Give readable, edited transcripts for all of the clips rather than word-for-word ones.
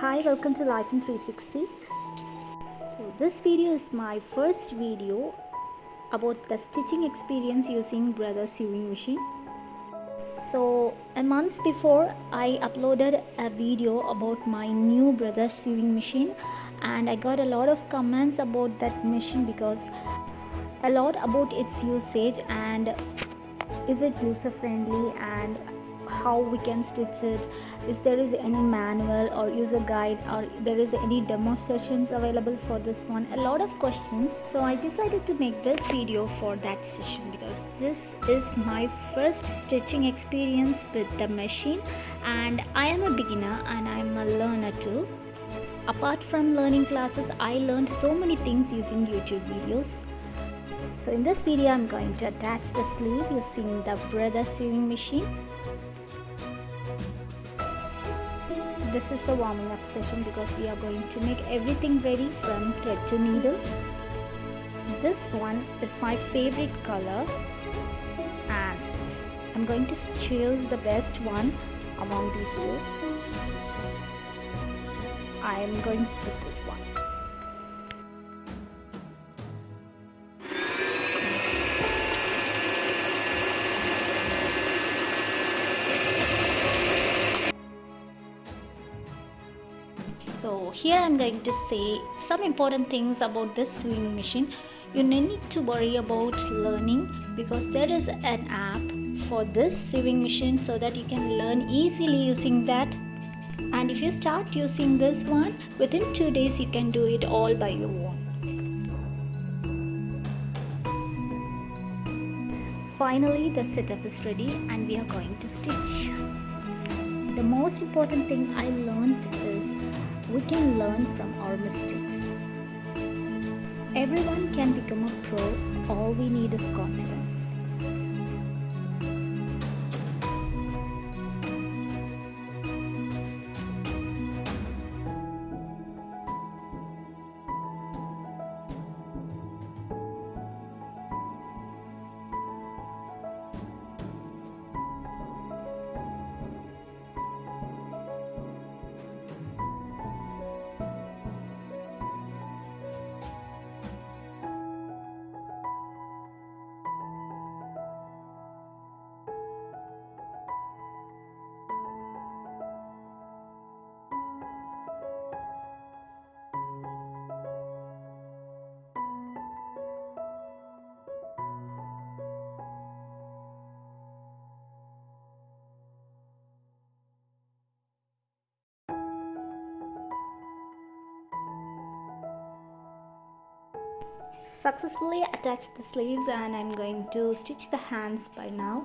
Hi, welcome to Life in 360. So this video is my first video about the stitching experience using Brother sewing machine. So a month before I uploaded a video about my new Brother sewing machine, and I got a lot of comments about that machine because a lot about its usage and is it user friendly and how we can stitch it, is there is any manual or user guide, or there is any demo sessions available for this one. A lot of questions, so I decided to make this video for that session because this is my first stitching experience with the machine and I am a beginner and I am a learner too. Apart from learning classes, I learned so many things using YouTube videos. So in this video I'm going to attach the sleeve using the Brother sewing machine. This is the warming up session because we are going to make everything ready from thread to needle. This one is my favorite color and I'm going to choose the best one among these two. I am going with this one. So here I'm going to say some important things about this sewing machine. You don't need to worry about learning because there is an app for this sewing machine so that you can learn easily using that. And if you start using this one, within 2 days you can do it all by your own. Finally, the setup is ready and we are going to stitch. The most important thing I learned is we can learn from our mistakes. Everyone can become a pro, all we need is confidence. Successfully attached the sleeves and I'm going to stitch the hands by now.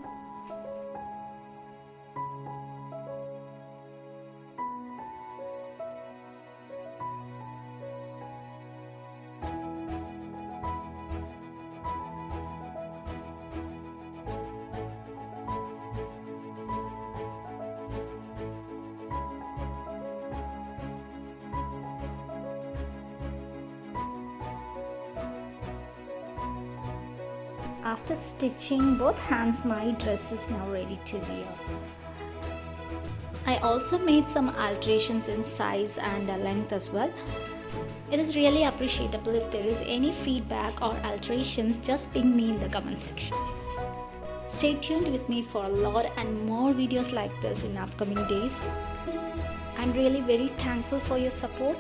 After stitching both hands, my dress is now ready to wear. I also made some alterations in size and length as well. It is really appreciable if there is any feedback or alterations, just ping me in the comment section. Stay tuned with me for a lot and more videos like this in upcoming days. I'm really very thankful for your support.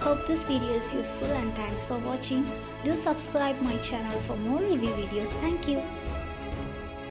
Hope this video is useful and thanks for watching. Do subscribe my channel for more review videos. Thank you.